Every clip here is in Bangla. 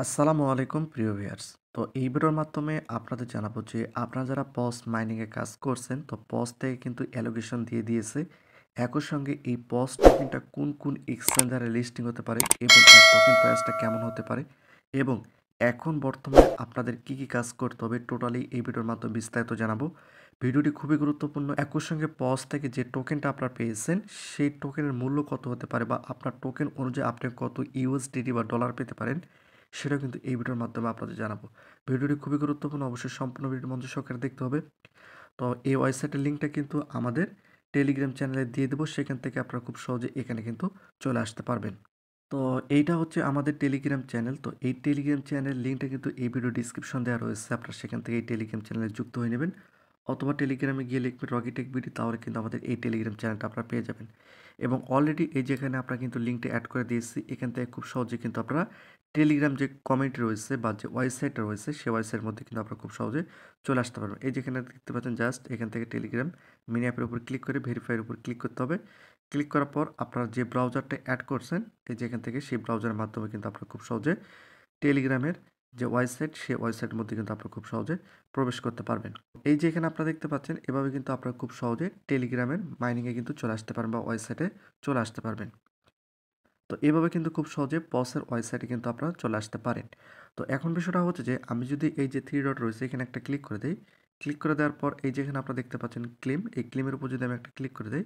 আসসালামু আলাইকুম প্রিয় ভিউয়ার্স। তো এই ভিডিওর মাধ্যমে আপনাদের জানাবো যে আপনারা যারা পজ মাইনিং এ কাজ করছেন তো পজ থেকে কিন্তু অ্যালোকেশন দিয়ে দিয়েছে। একই সঙ্গে এই পজ টোকেনটা কোন এক্সচেঞ্জারে লিস্টিং হতে পারে এবং এর টোকেন প্রাইসটা কেমন হতে পারে এবং এখন বর্তমানে আপনাদের কি কাজ করতে হবে টোটালি এই ভিডিওর মাধ্যমে বিস্তারিত জানাবো। ভিডিওটি খুবই গুরুত্বপূর্ণ। একই সঙ্গে পজ থেকে যে টোকেনটা আপনারা পেয়েছেন সেই টোকেনের মূল্য কত হতে পারে বা আপনার টোকেন অনুযায়ী আপনি কত ইউএসডিটি বা ডলার পেতে পারেন সেটাও কিন্তু এই ভিডিওর মাধ্যমে আপনাদের জানাবো। ভিডিওটি খুবই গুরুত্বপূর্ণ, অবশ্যই সম্পূর্ণ ভিডিও মনোযোগ সহকারে দেখতে হবে। তো এই ওয়েবসাইটের লিঙ্কটা কিন্তু আমাদের টেলিগ্রাম চ্যানেলে দিয়ে দেবো, সেখান থেকে আপনারা খুব সহজে এখানে কিন্তু চলে আসতে পারবেন। তো এইটা হচ্ছে আমাদের টেলিগ্রাম চ্যানেল। তো এই টেলিগ্রাম চ্যানেলের লিঙ্কটা কিন্তু এই ভিডিও ডিসক্রিপশন দেওয়া রয়েছে, আপনারা সেখান থেকে এই টেলিগ্রাম চ্যানেলে যুক্ত হয়ে নেবেন অথবা টেলিগ্রামে গিয়ে লিখবেন রকি টেক বিডি, তাহলে কিন্তু আমাদের এই টেলিগ্রাম চ্যানেলটা আপনারা পেয়ে যাবেন। এবং অলরেডি এই যেখানে আপনারা কিন্তু লিঙ্কটা অ্যাড করে দিয়েছি, এখান থেকে খুব সহজে কিন্তু আপনারা টেলিগ্রাম যে কমিউনিটি রয়েছে বা যে ওয়েবসাইটটা রয়েছে সেই ওয়েবসাইটের মধ্যে কিন্তু আপনারা খুব সহজে চলে আসতে পারবেন। এই যেখানে দেখতে পাচ্ছেন জাস্ট এখান থেকে টেলিগ্রাম মিনি অ্যাপের উপর ক্লিক করে ভেরিফাইয়ের উপর ক্লিক করতে হবে। ক্লিক করার পর আপনারা যে ব্রাউজারটা অ্যাড করছেন এই যে এখান থেকে সেই ব্রাউজারের মাধ্যমে কিন্তু আপনারা খুব সহজে টেলিগ্রামের যে ওয়েবসাইট সেই ওয়েবসাইটের মধ্যে কিন্তু আপনারা খুব সহজে প্রবেশ করতে পারবেন। এই যে এখানে আপনারা দেখতে পাচ্ছেন এভাবে কিন্তু আপনারা খুব সহজে টেলিগ্রামের মাইনিংয়ে কিন্তু চলে আসতে পারবেন বা ওয়েবসাইটে চলে আসতে পারবেন। তো এভাবে কিন্তু খুব সহজে পসের ওয়েবসাইটে কিন্তু আপনারা চলে আসতে পারেন। তো এখন বিষয়টা হচ্ছে যে আমি যদি এই যে থ্রি ডট রয়েছে এখানে একটা ক্লিক করে দেই, ক্লিক করে দেওয়ার পর এই যেখানে আপনারা দেখতে পাচ্ছেন ক্লেম, এই ক্লেমের উপর যদি আমি একটা ক্লিক করে দেই,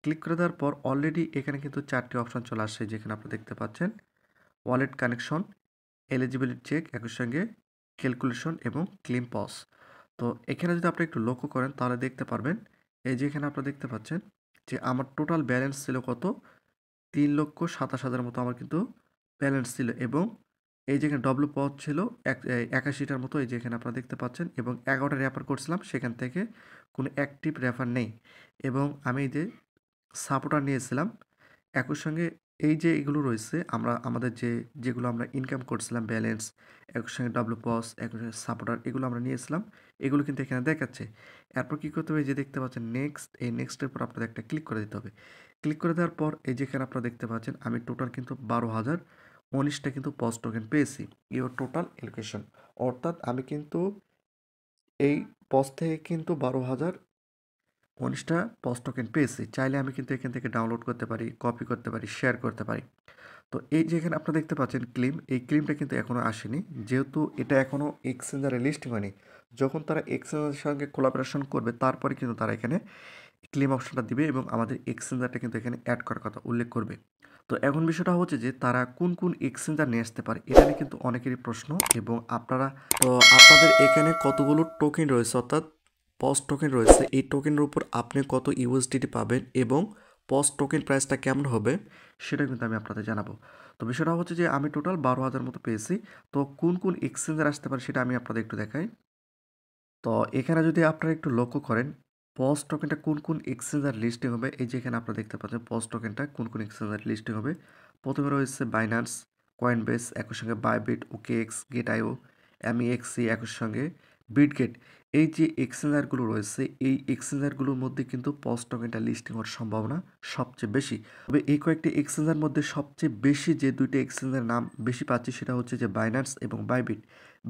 ক্লিক করে দেওয়ার পর অলরেডি এখানে কিন্তু 4টি অপশন চলে আসছে যেখানে আপনারা দেখতে পাচ্ছেন ওয়ালেট কানেকশন, এলিজিবিলিটি চেক, একই সঙ্গে ক্যালকুলেশন এবং ক্লেম পস। তো এখানে যদি আপনি একটু লক্ষ্য করেন তাহলে দেখতে পারবেন এই যে এখানে আপনারা দেখতে পাচ্ছেন যে আমার টোটাল ব্যালেন্স ছিল কত, 3,27,000 মতো আমার কিন্তু ব্যালেন্স ছিল এবং এই যেখানে ডব্লু পথ ছিল 81টার মতো, এই যে এখানে আপনারা দেখতে পাচ্ছেন এবং 11টা রেফার করছিলাম সেখান থেকে কোনো অ্যাক্টিভ রেফার নেই এবং আমি এই যে সাপোর্টার নিয়েছিলাম একই সঙ্গে এই যে এগুলো রয়েছে আমরা আমাদের যেগুলো আমরা ইনকাম করছিলাম ব্যালেন্স একই সঙ্গে ডব্লু পস একই সঙ্গে সাপোর্টার এগুলো আমরা নিয়েছিলাম, এগুলো কিন্তু এখানে দেখাচ্ছে। এরপর কী করতে হবে, এই যে দেখতে পাচ্ছেন নেক্সট, এই নেক্সটের পর আপনাদের একটা ক্লিক করে দিতে হবে। ক্লিক করে দেওয়ার পর এই যেখানে আপনারা দেখতে পাচ্ছেন আমি টোটাল কিন্তু 12,019টা কিন্তু পজ টোকেন পেয়েছি। ইওর টোটাল এলোকেশন, অর্থাৎ আমি কিন্তু এই পজ থেকে কিন্তু 12,019টা পজ টোকেন পেয়েছি। চাইলে আমি কিন্তু এখান থেকে ডাউনলোড করতে পারি, কপি করতে পারি, শেয়ার করতে পারি। তো এই যে এখানে আপনারা দেখতে পাচ্ছেন ক্লেম, এই ক্লেমটা কিন্তু এখনও আসেনি যেহেতু এটা এখনও এক্সচেঞ্জারে লিস্টিং হয়নি। যখন তারা এক্সচেঞ্জের সঙ্গে কোলাবোরেশন করবে তারপরে কিন্তু তারা এখানে ক্লেম অপশনটা দিবে এবং আমাদের এক্সচেঞ্জারটা কিন্তু এখানে অ্যাড করার কথা উল্লেখ করবে। তো এখন বিষয়টা হচ্ছে যে তারা কোন এক্সচেঞ্জার নিয়ে আসতে পারে, এটা নিয়ে কিন্তু অনেকেরই প্রশ্ন এবং আপনারা তো আপনাদের এখানে কতগুলো টোকেন রয়েছে অর্থাৎ পজ টোকেন রয়েছে, এই টোকেনের উপর আপনি কত ইউএসডিটি পাবেন এবং পজ টোকেন প্রাইসটা কেমন হবে সেটা কিন্তু আমি আপনাদের জানাবো। তো বিষয়টা হচ্ছে যে আমি টোটাল 12,000 মতো পেয়েছি। তো কোন এক্সচেঞ্জার আসতে পারে সেটা আমি আপনাদের একটু দেখাই। তো এখানে যদি আপনারা একটু লক্ষ্য করেন পজ টোকেনটা কোন এক্সচেঞ্জার লিস্টিং হবে, এই যে এখানে আপনারা দেখতে পাচ্ছেন পজ টোকেনটা কোন এক্সচেঞ্জার লিস্টিং হবে। প্রথমে রয়েছে বাইন্যান্স, কয়েনবেস, একই সঙ্গে বাইবিট, ওকেএক্স, গেট.আইও, এমইএক্সি, একই সঙ্গে বিটগেট। এই যে এক্সচেঞ্জারগুলো রয়েছে এই এক্সচেঞ্জারগুলোর মধ্যে কিন্তু পজ টোকেনটা লিস্টিং হওয়ার সম্ভাবনা সবচেয়ে বেশি। তবে এই কয়েকটি এক্সচেঞ্জার মধ্যে সবচেয়ে বেশি যে দুইটা এক্সচেঞ্জের নাম বেশি পাচ্ছি সেটা হচ্ছে যে বাইন্যান্স এবং বাইবিট।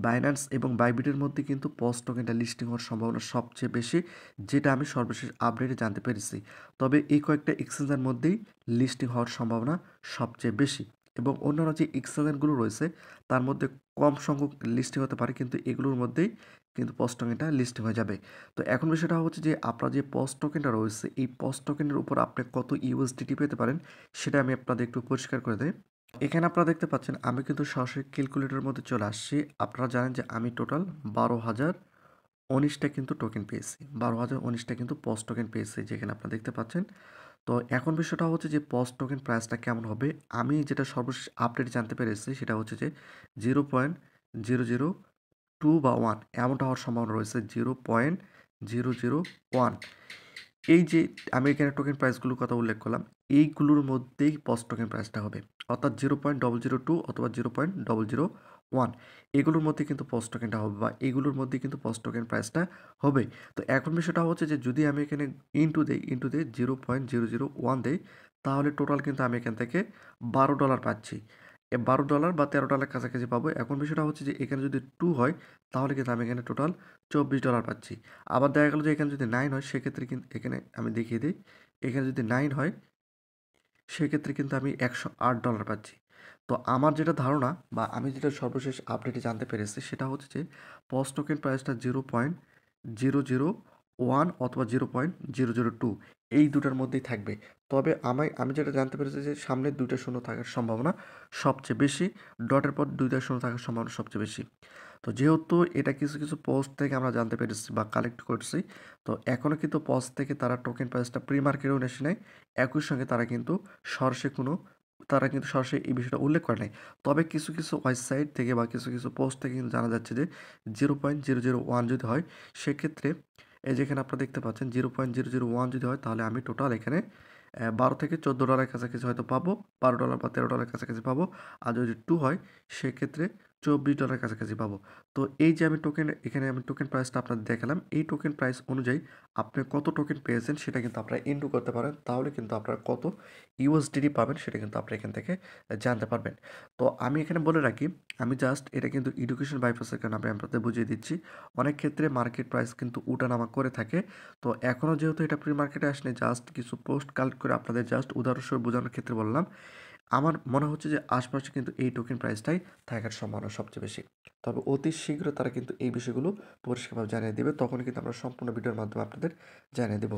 বাইন্যান্স এবং বাইবিটের মধ্যে কিন্তু পজ টোকেনটা লিস্টিং হওয়ার সম্ভাবনা সবচেয়ে বেশি, যেটা আমি সর্বশেষ আপডেটে জানতে পেরেছি। তবে এই কয়েকটা এক্সচেঞ্জের মধ্যেই লিস্টিং হওয়ার সম্ভাবনা সবচেয়ে বেশি এবং অন্যান্য যে এক্সচেঞ্জারগুলো রয়েছে তার মধ্যে কম সংখ্যক লিস্টিং হতে পারে কিন্তু এগুলোর মধ্যেই কিন্তু পজ টোকেনটা লিস্টিং হয়ে যাবে। তো এখন বিষয়টা হচ্ছে যে আপনার যে পজ টোকেনটা রয়েছে এই পজ টোকেনের উপর আপনি কত ইউএসডিটি পেতে পারেন সেটা আমি আপনাদের একটু পরিষ্কার করে দেই। এখানে আপনারা দেখতে পাচ্ছেন আমি কিন্তু সরাসরি ক্যালকুলেটরের মধ্যে চলে আসছি। আপনারা জানেন যে আমি টোটাল 12,019টা কিন্তু টোকেন পেয়েছি। 12,019টা কিন্তু পজ টোকেন পেয়েছি যেখানে আপনারা দেখতে পাচ্ছেন। তো এখন বিষয়টা হচ্ছে যে পজ টোকেন প্রাইসটা কেমন হবে? আমি যেটা সর্বশেষ আপডেট জানতে পেরেছি সেটা হচ্ছে যে 0.002 বা 1 এমনটা হওয়ার সম্ভাবনা রয়েছে। 0.001, এই যে আমি এখানে টোকেন প্রাইসগুলোর কথা উল্লেখ করলাম, এইগুলোর মধ্যেই পজ টোকেন প্রাইসটা হবে। অর্থাৎ 0.002 অথবা 0.001 এগুলোর মধ্যে কিন্তু পজ টোকেনটা হবে বা এগুলোর মধ্যে কিন্তু পজ টোকেন প্রাইসটা হবে। তো এখন বিষয়টা হচ্ছে যে যদি আমি এখানে ইনটু দেই 0.001 দেই তাহলে টোটাল কিন্তু আমি এখান থেকে $12 পাচ্ছি $12 বা $13 কাছাকাছি পাবো। এখন বিষয়টা হচ্ছে যে এখানে যদি 2 হয় তাহলে কিন্তু আমি এখানে টোটাল $24 পাচ্ছি। আবার দেখা গেল যে এখানে যদি 9 হয় সেক্ষেত্রে কিন্তু এখানে আমি দেখিয়ে দিই। এখানে যদি 9 হয় সেক্ষেত্রে কিন্তু আমি $108 পাচ্ছি। তো আমার যেটা ধারণা বা আমি যেটা সর্বশেষ আপডেটে জানতে পেরেছি সেটা হচ্ছে যে POS টোকেন প্রাইসটা 0.001 অথবা 0.002 এই দুটার মধ্যেই থাকবে। তবে আমি যেটা জানতে পেরেছি যে সামনে 2টা শূন্য থাকার সম্ভাবনা সবচেয়ে বেশি, ডটের পর 2টা শূন্য থাকার সম্ভাবনা সবচেয়ে বেশি। তো যেহেতু এটা কিছু পোস্ট থেকে আমরা জানতে পেরেছি বা কালেক্ট করছি, তো এখনও কিন্তু POS থেকে তারা টোকেন প্রাইসটা প্রি মার্কেটেও নেসে নাই। একই সঙ্গে তারা কিন্তু সরাসরি এই বিষয়টা উল্লেখ করে নাই। তবে কিছু ওয়েবসাইট থেকে বা কিছু পোস্ট থেকে কিন্তু জানা যাচ্ছে যে 0.001 যদি হয় সেক্ষেত্রে এই যেখানে আপনারা দেখতে পাচ্ছেন 0.001 যদি হয় তাহলে আমি টোটাল এখানে $12 থেকে $14 কাছাকাছি হয়তো পাবো। $12 বা $13 কাছাকাছি পাবো। আর যদি 2 হয় সেক্ষেত্রে $24 কাছাকাছি পাবো। তো এই যে এখানে আমি টোকেন প্রাইসটা আপনাদের দেখালাম। এই টোকেন প্রাইস অনুযায়ী আপনি কত টোকেন পেয়েছেন সেটা কিন্তু আপনারা ইনটু করতে পারেন। তাহলে কিন্তু আপনারা কত USDT পাবেন সেটা কিন্তু আপনি এখান থেকে জানতে পারবেন। তো আমি এখানে বলে রাখি, আমি জাস্ট এটা কিন্তু এডুকেশন পারপাসের কারণে আমি আপনাদের বুঝিয়ে দিচ্ছি। অনেক ক্ষেত্রে মার্কেট প্রাইস কিন্তু উঠানামা করে থাকে। তো এখনও যেহেতু এটা প্রি মার্কেটে আসেনি, জাস্ট কিছু পোস্ট কালেক্ট করে আপনাদের জাস্ট উদাহরণস্বরূপ বোঝানোর ক্ষেত্রে বললাম। আমার মনে হচ্ছে যে আশপাশে কিন্তু এই টোকেন প্রাইসটাই থাকার সম্ভাবনা সবচেয়ে বেশি। তবে অতি শীঘ্র তারা কিন্তু এই বিষয়গুলো পরিষ্কারভাবে জানিয়ে দেবে। তখন কিন্তু আমরা সম্পূর্ণ ভিডিওর মাধ্যমে আপনাদের জানিয়ে দেব।